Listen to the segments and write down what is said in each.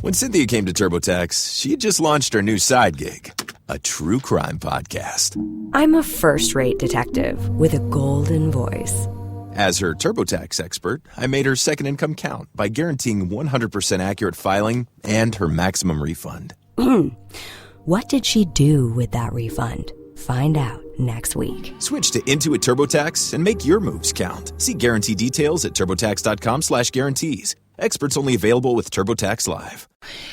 When Cynthia came to TurboTax, she had just launched her new side gig, a true crime podcast. I'm a first-rate detective with a golden voice. As her TurboTax expert, I made her second income count by guaranteeing 100% accurate filing and her maximum refund. What did she do with that refund? Find out next week. Switch to Intuit TurboTax and make your moves count. See guarantee details at turbotax.com/guarantees. Experts only available with TurboTax Live.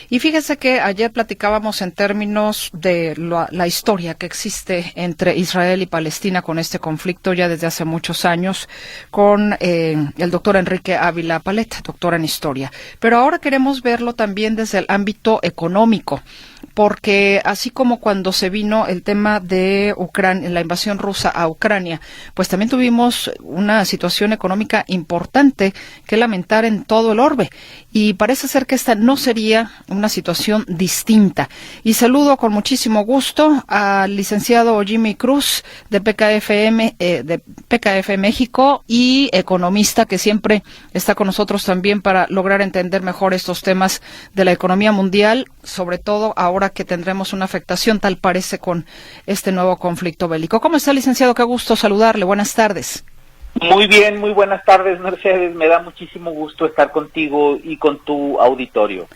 Y fíjese que ayer platicábamos en términos de la historia que existe entre Israel y Palestina con este conflicto ya desde hace muchos años con el doctor Enrique Ávila Palet, doctor en historia. Pero ahora queremos verlo también desde el ámbito económico, porque así como cuando se vino el tema de Ucrania, la invasión rusa a Ucrania, pues también tuvimos una situación económica importante que lamentar en todo el orbe. Y parece ser que esta no sería una situación distinta. Y saludo con muchísimo gusto al licenciado Jimmy Cruz de PKF México y economista que siempre está con nosotros también para lograr entender mejor estos temas de la economía mundial, sobre todo ahora que tendremos una afectación, tal parece, con este nuevo conflicto bélico. ¿Cómo está, licenciado? Qué gusto saludarle. Buenas tardes. Muy bien, muy buenas tardes, Mercedes. Me da muchísimo gusto estar contigo y con tu auditorio.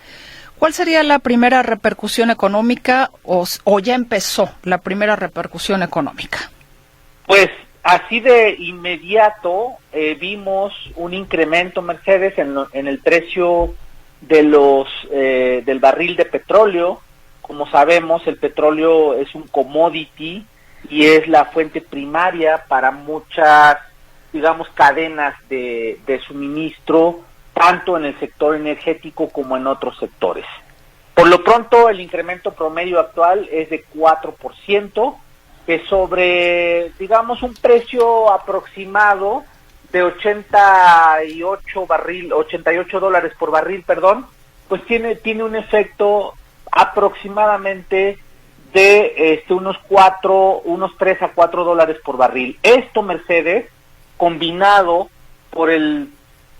¿Cuál sería la primera repercusión económica o ya empezó la primera repercusión económica? Pues así de inmediato vimos un incremento, Mercedes, en el precio de del barril de petróleo. Como sabemos, el petróleo es un commodity y es la fuente primaria para muchas, digamos, cadenas de suministro, tanto en el sector energético como en otros sectores. Por lo pronto, el incremento promedio actual es de 4%, que sobre, digamos, un precio aproximado de $88 por barril, pues tiene un efecto aproximadamente de unos 3 a 4 dólares por barril. Esto, Mercedes, combinado por el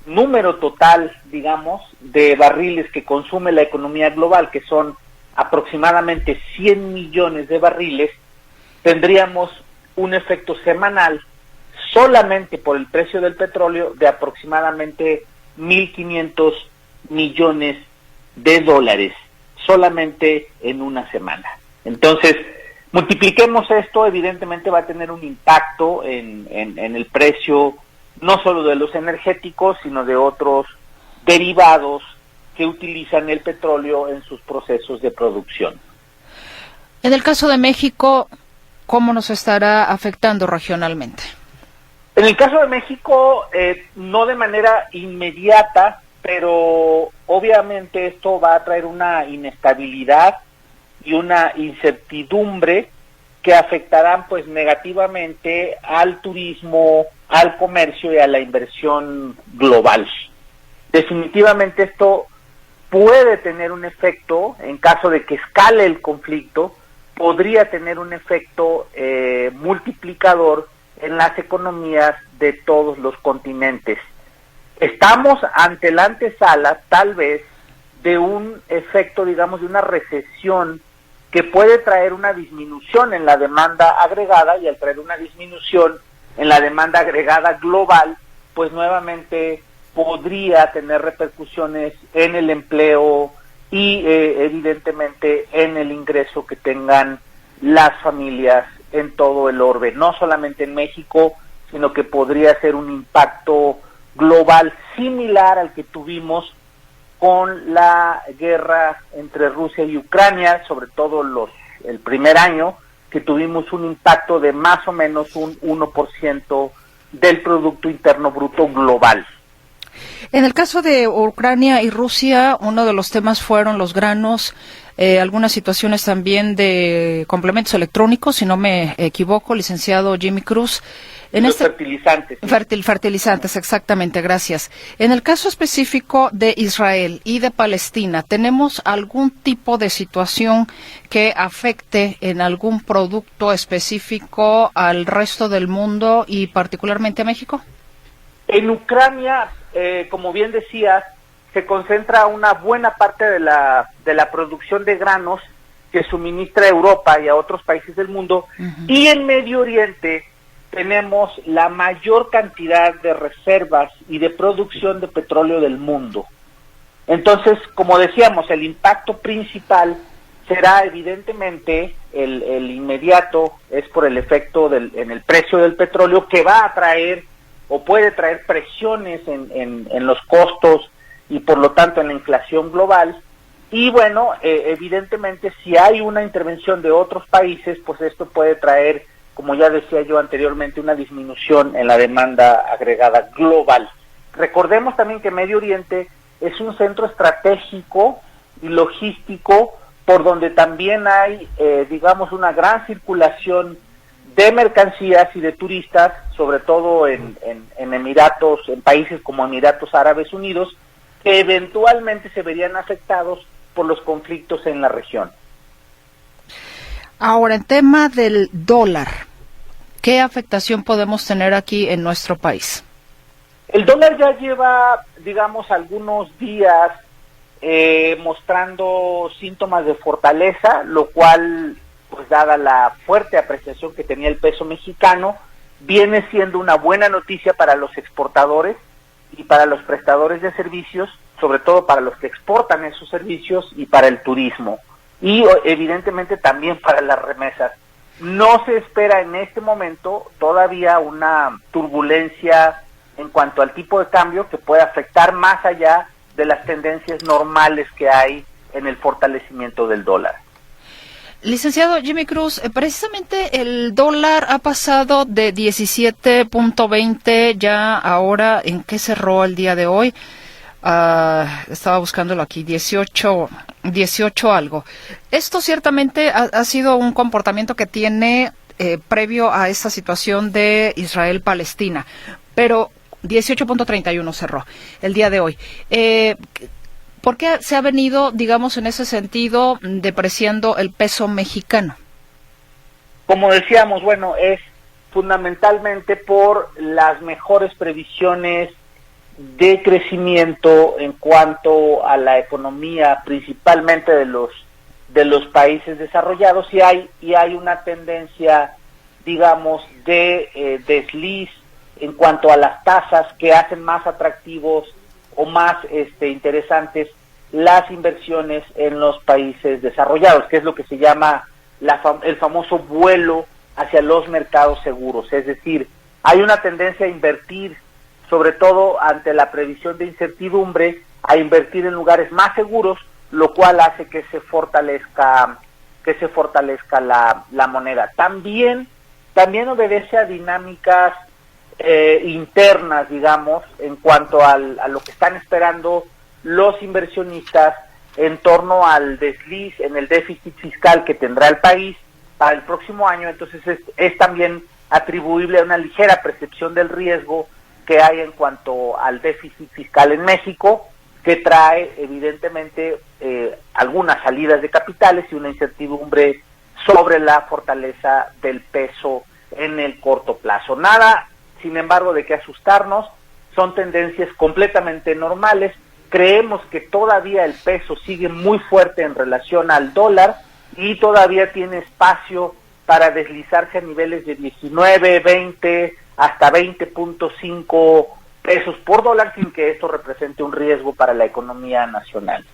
número total, digamos, de barriles que consume la economía global, que son aproximadamente 100 millones de barriles, tendríamos un efecto semanal solamente por el precio del petróleo de aproximadamente 1.500 millones de dólares, solamente en una semana. Entonces, multipliquemos esto, evidentemente va a tener un impacto en el precio, no solo de los energéticos, sino de otros derivados que utilizan el petróleo en sus procesos de producción. En el caso de México, ¿cómo nos estará afectando regionalmente? En el caso de México, no de manera inmediata, pero obviamente esto va a traer una inestabilidad y una incertidumbre que afectarán pues negativamente al turismo, al comercio y a la inversión global. Definitivamente esto puede tener un efecto, en caso de que escale el conflicto, podría tener un efecto multiplicador en las economías de todos los continentes. Estamos ante la antesala, tal vez, de un efecto, digamos, de una recesión que puede traer una disminución en la demanda agregada, y al traer una disminución en la demanda agregada global, pues nuevamente podría tener repercusiones en el empleo y evidentemente en el ingreso que tengan las familias en todo el orbe, no solamente en México, sino que podría ser un impacto global similar al que tuvimos con la guerra entre Rusia y Ucrania, sobre todo el primer año, que tuvimos un impacto de más o menos un 1% del Producto Interno Bruto global. En el caso de Ucrania y Rusia, uno de los temas fueron los granos, algunas situaciones también de complementos electrónicos, si no me equivoco, licenciado Jimmy Cruz. Fertilizantes. Sí. Fertilizantes, exactamente, gracias. En el caso específico de Israel y de Palestina, ¿tenemos algún tipo de situación que afecte en algún producto específico al resto del mundo y particularmente a México? En Ucrania, como bien decías, se concentra una buena parte de la producción de granos que suministra a Europa y a otros países del mundo, y en Medio Oriente tenemos la mayor cantidad de reservas y de producción de petróleo del mundo. Entonces, como decíamos, el impacto principal será evidentemente el inmediato, es por el efecto en el precio del petróleo, que va a traer o puede traer presiones en los costos y por lo tanto en la inflación global. Y bueno, evidentemente si hay una intervención de otros países, pues esto puede traer, como ya decía yo anteriormente, una disminución en la demanda agregada global. Recordemos también que Medio Oriente es un centro estratégico y logístico por donde también hay, digamos, una gran circulación de mercancías y de turistas, sobre todo en Emiratos, en países como Emiratos Árabes Unidos, que eventualmente se verían afectados por los conflictos en la región. Ahora, en tema del dólar, ¿qué afectación podemos tener aquí en nuestro país? El dólar ya lleva, digamos, algunos días mostrando síntomas de fortaleza, lo cual, pues dada la fuerte apreciación que tenía el peso mexicano, viene siendo una buena noticia para los exportadores y para los prestadores de servicios, sobre todo para los que exportan esos servicios y para el turismo, y evidentemente también para las remesas. No se espera en este momento todavía una turbulencia en cuanto al tipo de cambio que pueda afectar más allá de las tendencias normales que hay en el fortalecimiento del dólar. Licenciado Jimmy Cruz, precisamente el dólar ha pasado de 17.20 ya ahora, ¿en qué cerró el día de hoy? Estaba buscándolo aquí, 18 algo. Esto ciertamente ha sido un comportamiento que tiene previo a esta situación de Israel-Palestina, pero 18.31 cerró el día de hoy. ¿Por qué se ha venido, digamos, en ese sentido, depreciando el peso mexicano? Como decíamos, bueno, es fundamentalmente por las mejores previsiones de crecimiento en cuanto a la economía, principalmente de los países desarrollados, y hay una tendencia, digamos, de desliz en cuanto a las tasas que hacen más atractivos o más interesantes las inversiones en los países desarrollados, que es lo que se llama el famoso vuelo hacia los mercados seguros. Es decir, hay una tendencia a invertir, sobre todo ante la previsión de incertidumbre, a invertir en lugares más seguros, lo cual hace que se fortalezca la moneda. También obedece a dinámicas internas, digamos, en cuanto a lo que están esperando los inversionistas en torno al desliz en el déficit fiscal que tendrá el país para el próximo año. Entonces es también atribuible a una ligera percepción del riesgo que hay en cuanto al déficit fiscal en México, que trae evidentemente algunas salidas de capitales y una incertidumbre sobre la fortaleza del peso en el corto plazo. Nada, sin embargo, de qué asustarnos, son tendencias completamente normales. Creemos que todavía el peso sigue muy fuerte en relación al dólar y todavía tiene espacio para deslizarse a niveles de 19, 20, hasta 20.5 pesos por dólar, sin que esto represente un riesgo para la economía nacional.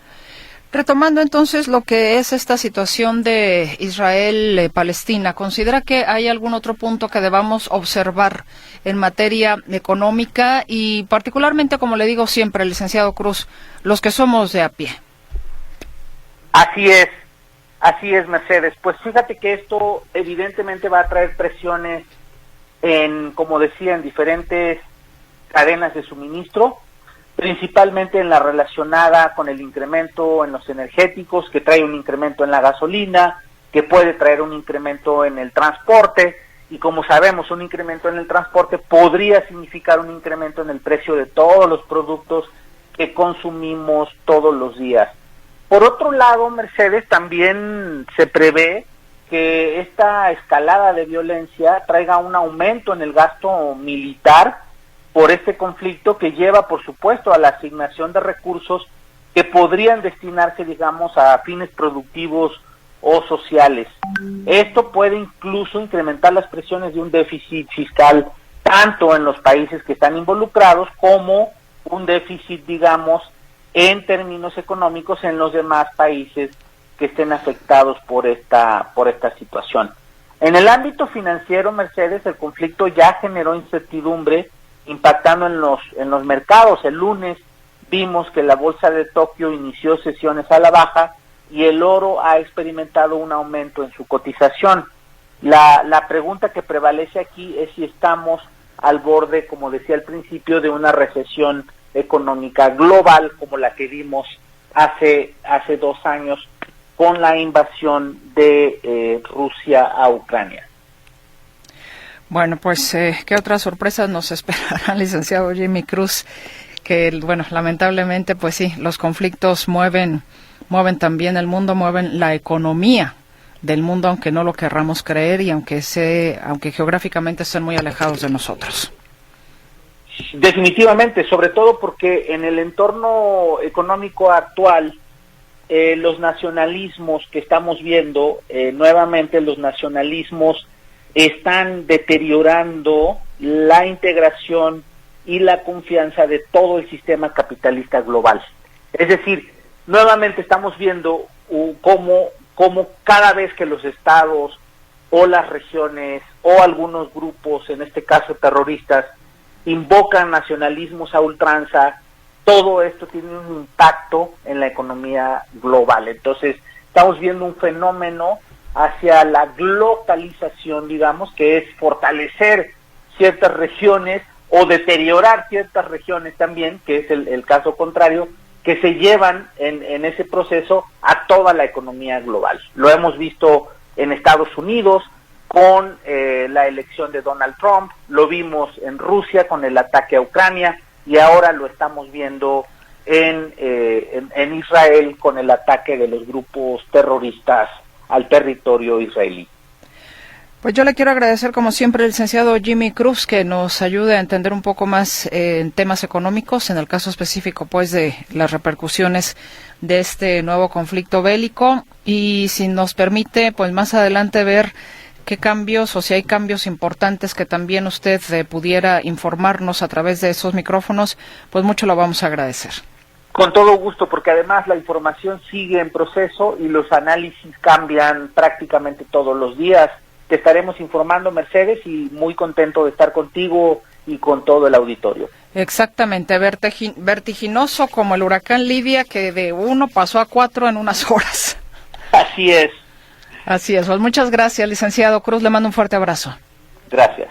Retomando entonces lo que es esta situación de Israel-Palestina, ¿considera que hay algún otro punto que debamos observar en materia económica y particularmente, como le digo siempre, licenciado Cruz, los que somos de a pie? Así es, Mercedes. Pues fíjate que esto evidentemente va a traer presiones como decía, en diferentes cadenas de suministro, principalmente en la relacionada con el incremento en los energéticos, que trae un incremento en la gasolina, que puede traer un incremento en el transporte, y como sabemos, un incremento en el transporte podría significar un incremento en el precio de todos los productos que consumimos todos los días. Por otro lado, Mercedes, también se prevé que esta escalada de violencia traiga un aumento en el gasto militar por este conflicto, que lleva, por supuesto, a la asignación de recursos que podrían destinarse, digamos, a fines productivos o sociales. Esto puede incluso incrementar las presiones de un déficit fiscal tanto en los países que están involucrados como un déficit, digamos, en términos económicos en los demás países que estén afectados por esta situación. En el ámbito financiero, Mercedes, el conflicto ya generó incertidumbre impactando en los mercados. El lunes vimos que la bolsa de Tokio inició sesiones a la baja y el oro ha experimentado un aumento en su cotización. La pregunta que prevalece aquí es si estamos al borde, como decía al principio, de una recesión económica global como la que vimos hace 2 años con la invasión de Rusia a Ucrania. Bueno, pues, ¿qué otras sorpresas nos esperará, licenciado Jimmy Cruz? Que, bueno, lamentablemente, pues sí, los conflictos mueven también el mundo, mueven la economía del mundo, aunque no lo querramos creer y aunque geográficamente estén muy alejados de nosotros. Definitivamente, sobre todo porque en el entorno económico actual, los nacionalismos que estamos viendo, nuevamente los nacionalismos están deteriorando la integración y la confianza de todo el sistema capitalista global. Es decir, nuevamente estamos viendo cómo cada vez que los estados o las regiones o algunos grupos, en este caso terroristas, invocan nacionalismos a ultranza, todo esto tiene un impacto en la economía global. Entonces, estamos viendo un fenómeno hacia la globalización, digamos, que es fortalecer ciertas regiones o deteriorar ciertas regiones también, que es el caso contrario, que se llevan en ese proceso a toda la economía global. Lo hemos visto en Estados Unidos con la elección de Donald Trump, lo vimos en Rusia con el ataque a Ucrania y ahora lo estamos viendo en Israel con el ataque de los grupos terroristas al territorio israelí. Pues yo le quiero agradecer, como siempre, al licenciado Jimmy Cruz, que nos ayude a entender un poco más en temas económicos, en el caso específico, pues, de las repercusiones de este nuevo conflicto bélico. Y si nos permite, pues, más adelante ver qué cambios, o si hay cambios importantes que también usted pudiera informarnos a través de esos micrófonos, pues mucho lo vamos a agradecer. Con todo gusto, porque además la información sigue en proceso y los análisis cambian prácticamente todos los días. Te estaremos informando, Mercedes, y muy contento de estar contigo y con todo el auditorio. Exactamente, vertiginoso como el huracán Lidia, que de 1 pasó a 4 en unas horas. Así es. Así es, pues muchas gracias, licenciado Cruz, le mando un fuerte abrazo. Gracias.